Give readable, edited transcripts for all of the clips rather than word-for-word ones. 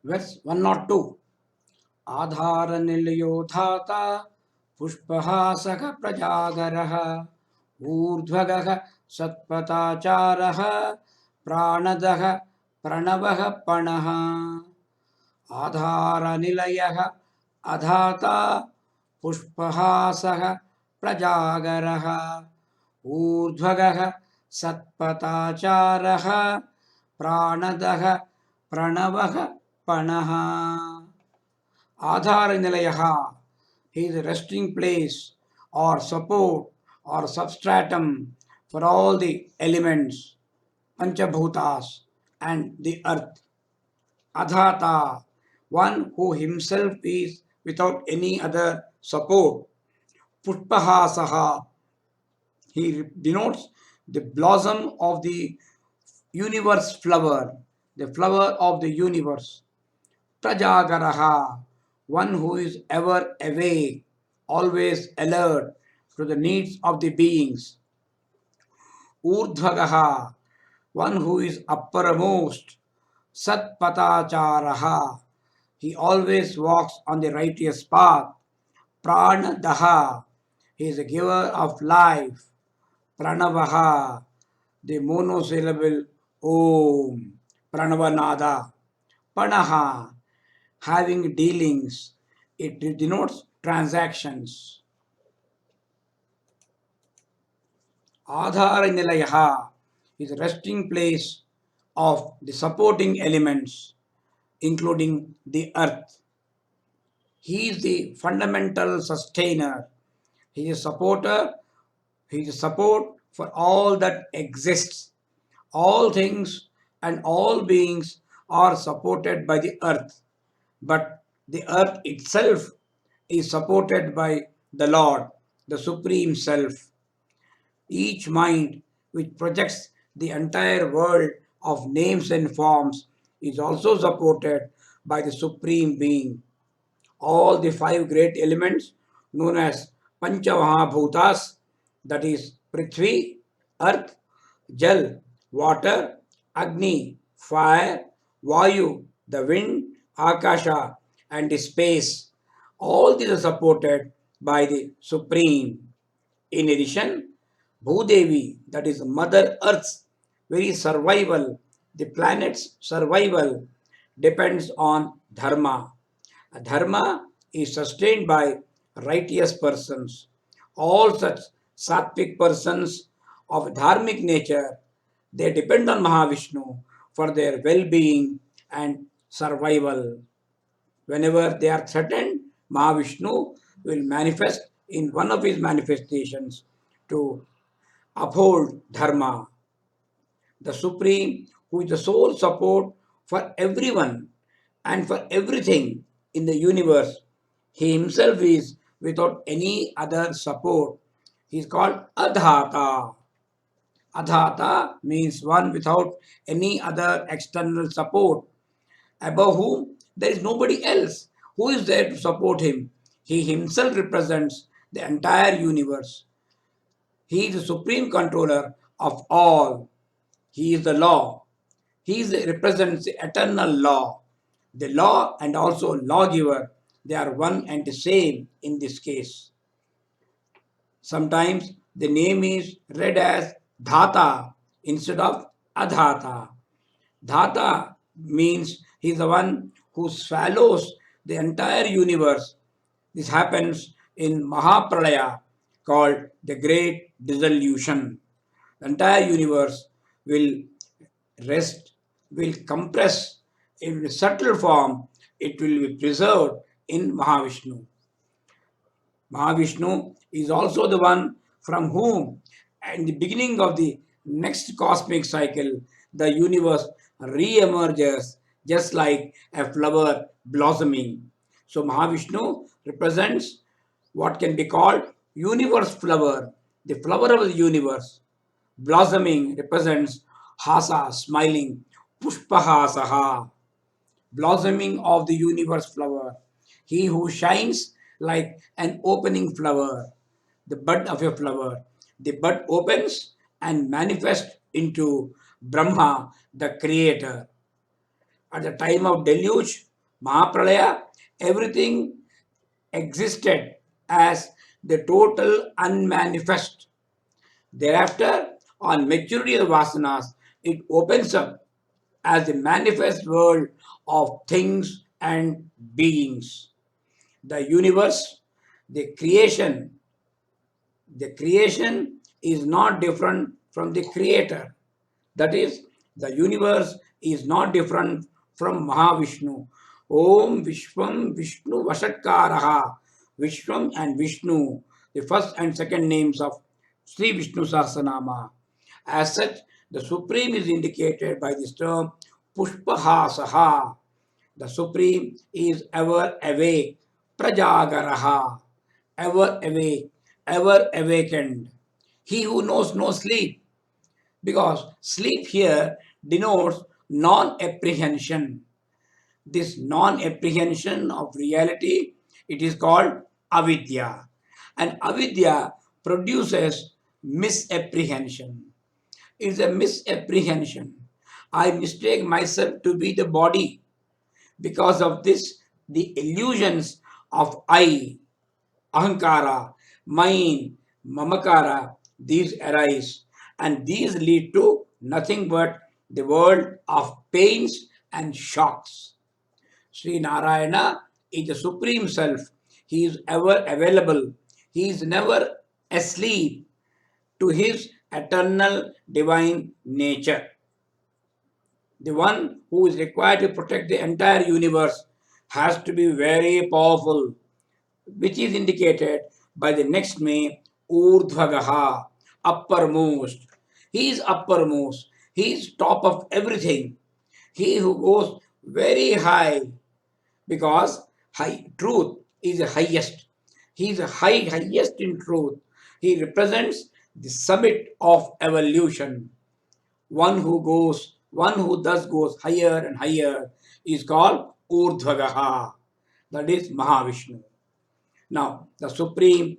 Verse 102. Adhara nilyo dhata pushpahasaka prajagaraha urdhvagaha satpatacharaha pranadaha pranavaha panaha. Adhara nilayaha adhata pushpahasaha prajagaraha urdhvagaha satpatacharaha pranadaha pranavaha panaha. Adhara nilayaha, he is a resting place or support or substratum for all the elements, panchabhutas and the earth. Adhata, one who himself is without any other support. Pushpahasaha, he denotes the blossom of the universe flower, the flower of the universe. Prajagaraha, one who is ever awake, always alert to the needs of the beings. Urdhvagaha, one who is uppermost. Satpatacharaha, he always walks on the righteous path. Pranadaha, he is a giver of life. Pranavaha, the monosyllable Om. Pranavanada. Panaha, having dealings. It denotes transactions. Adhara nilayaha is a resting place of the supporting elements, including the earth. He is the fundamental sustainer. He is a supporter. He is a support for all that exists. All things and all beings are supported by the earth, but the earth itself is supported by the Lord, the Supreme Self. Each mind which projects the entire world of names and forms is also supported by the Supreme Being. All the five great elements known as Panchamahabhutas, that is Prithvi, Earth, Jal, water, Agni, fire, Vayu, the wind, Akasha, and the space. All these are supported by the Supreme. In addition, Bhudevi, that is Mother Earth's very survival, the planet's survival, depends on Dharma. Dharma is sustained by righteous persons. All such sattvic persons of dharmic nature, they depend on Mahavishnu for their well-being and survival. Whenever they are threatened, Mahavishnu will manifest in one of his manifestations to uphold dharma. The Supreme, who is the sole support for everyone and for everything in the universe. He himself is without any other support. He is called Adhata. Adhata means one without any other external support, above whom there is nobody else who is there to support him. He himself represents the entire universe. He is the supreme controller of all. He is the law. Represents the eternal law. The law and also lawgiver, they are one and the same in this case. Sometimes the name is read as Dhata instead of Adhata. Dhata means he is the one who swallows the entire universe. This happens in Mahapralaya, called the Great Dissolution. The entire universe will rest, will compress in a subtle form. It will be preserved in Mahavishnu. Mahavishnu is also the one from whom, in the beginning of the next cosmic cycle, the universe re-emerges just like a flower blossoming. So Mahavishnu represents what can be called universe flower, the flower of the universe. Blossoming represents hasa, smiling, pushpahasaha, blossoming of the universe flower. He who shines like an opening flower, the bud of a flower. The bud opens and manifests into Brahma, the creator. At the time of deluge, Mahapralaya, everything existed as the total unmanifest. Thereafter, on maturity of the vasanas, it opens up as the manifest world of things and beings. The universe, the creation, the creation is not different from the creator. That is, the universe is not different from Mahavishnu. Om Vishwam Vishnu Vashatkaraha. Vishwam and Vishnu, the first and second names of Sri Vishnu Sahasranaama. As such, the Supreme is indicated by this term Pushpahasaha. The Supreme is ever awake, Prajagaraha, ever awake, ever awakened. He who knows no sleep, because sleep here denotes non apprehension. This non apprehension of reality, it is called avidya. And avidya produces misapprehension. It is a misapprehension. I mistake myself to be the body. Because of this, the illusions of I, ahankara, mine, mamakara, these arise, and these lead to nothing but the world of pains and shocks. Sri Narayana is the Supreme Self. He is ever available. He is never asleep to his eternal divine nature. The one who is required to protect the entire universe has to be very powerful, which is indicated by the next name, Urdhvagaha, uppermost. He is uppermost. He is top of everything. He who goes very high, because high truth is the highest. He is the highest in truth. He represents the summit of evolution. One who thus goes higher and higher is called Urdhvagaha, that is Mahavishnu. Now, the Supreme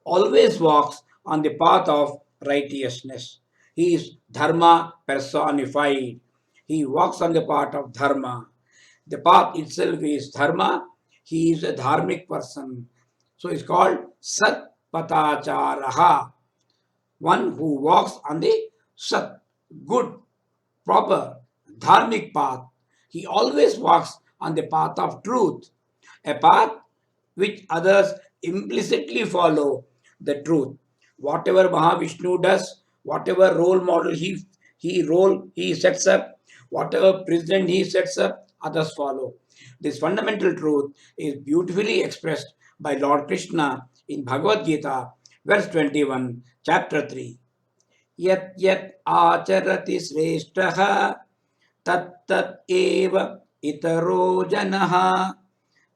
always walks on the path of righteousness. He is Dharma personified. He walks on the path of Dharma. The path itself is Dharma. He is a dharmic person. So it's called Sat Patacharaha, one who walks on the Sat, good, proper, dharmic path. He always walks on the path of truth, a path which others implicitly follow the truth. Whatever Mahavishnu does, whatever role model he sets up, whatever president he sets up, others follow. This fundamental truth is beautifully expressed by Lord Krishna in Bhagavad Gita, verse 21, chapter 3. Yat yat acharati shrestha tat tat eva itaro janaha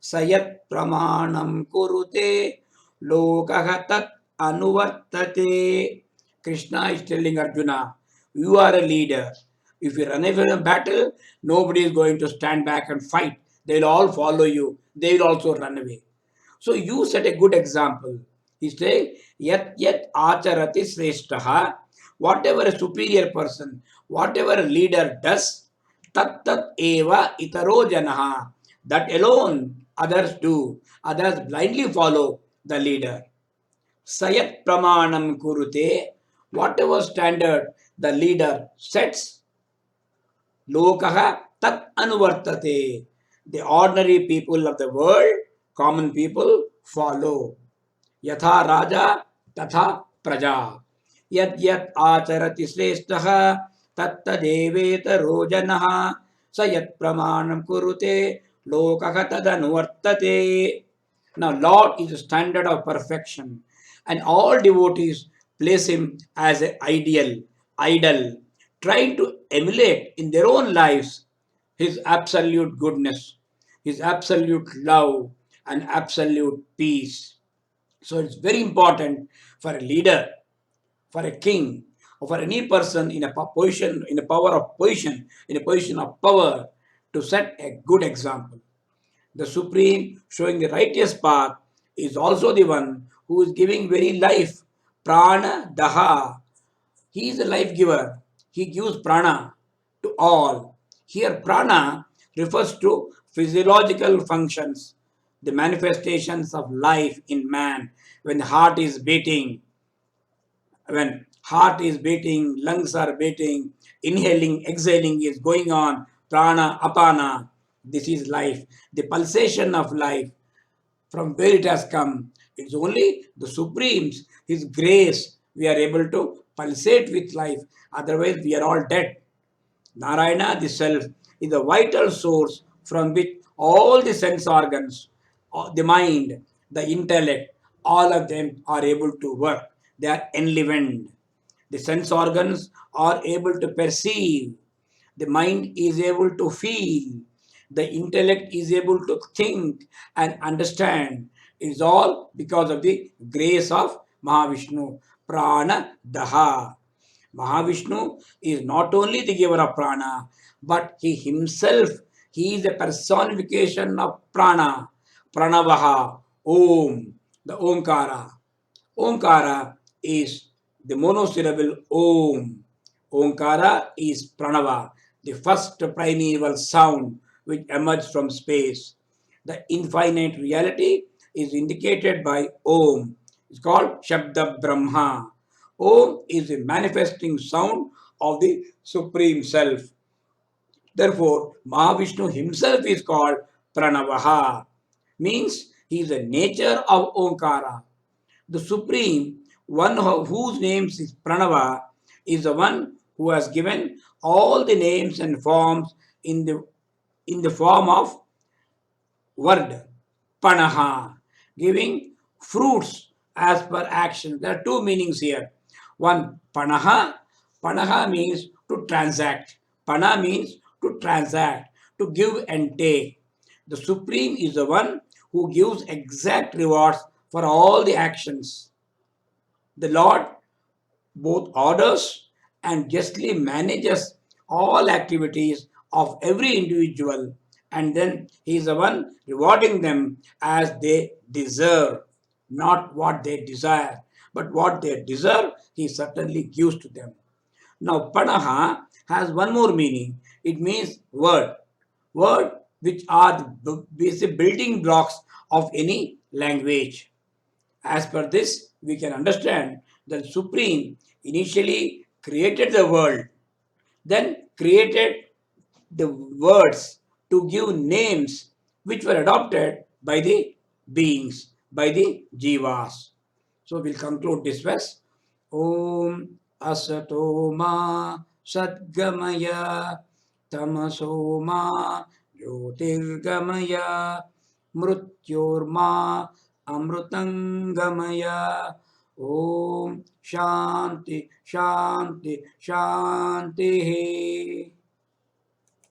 sayat pramanam kurute lokaha tat anuvartate. Krishna is telling Arjuna, you are a leader. If you run away from a battle, nobody is going to stand back and fight. They'll all follow you. They will also run away. So you set a good example. He says, yet yet acharati sreshtaha, whatever a superior person, whatever a leader does, tat tat eva itaro janaha, that alone others do. Others blindly follow the leader. Sayat pramanam kurute, whatever standard the leader sets, lokaha tat anuvartate. The ordinary people of the world, common people, follow. Yatha raja tatha praja. Yad yat acharati shrestha tatta deveta rojanaha sayat pramanam kurute lokaka tadanuvartate. Now, Lord is a standard of perfection, and all devotees place him as an idol, trying to emulate in their own lives his absolute goodness, his absolute love, and absolute peace. So it's very important for a leader, for a king, or for any person in a position, in a power of position, in a position of power, to set a good example. The Supreme, showing the righteous path, is also the one who is giving very life. Prana Daha. He is a life giver. He gives prana to all. Here, prana refers to physiological functions, the manifestations of life in man. When the heart is beating, when heart is beating, lungs are beating, inhaling, exhaling is going on, prana, apana, this is life. The pulsation of life, from where it has come. It's only the Supreme's, His grace, we are able to pulsate with life. Otherwise, we are all dead. Narayana, the self, is the vital source from which all the sense organs, the mind, the intellect, all of them are able to work. They are enlivened. The sense organs are able to perceive. The mind is able to feel. The intellect is able to think and understand. It's all because of the grace of Mahavishnu. Prana Daha. Mahavishnu is not only the giver of prana, but he himself, he is a personification of prana. Pranavaha, Om, the Omkara. Omkara is the monosyllable Om. Omkara is Pranava, the first primeval sound which emerged from space. The infinite reality is indicated by Om. It's called Shabda Brahma. Om is the manifesting sound of the Supreme Self. Therefore, Mahavishnu himself is called Pranavaha, means he is the nature of Omkara. The Supreme, one whose name is Pranava, is the one who has given all the names and forms in the form of word, panaha, giving fruits as per action. There are two meanings here. One, panaha. Panaha means to transact. Pana means to transact, to give and take. The Supreme is the one who gives exact rewards for all the actions. The Lord both orders and justly manages all activities of every individual, and then he is the one rewarding them as they deserve, not what they desire, but what they deserve he certainly gives to them. Now panaha has one more meaning. It means word which are the basic building blocks of any language. As per this, we can understand that Supreme initially created the world, then created the words to give names which were adopted by the beings, by the jivas. So we'll conclude this verse. Om Asato Ma Sadgamaya Tamaso Ma Jyotirgamaya Mrutyorma Amrutangamaya. Om Shanti Shanti Shanti.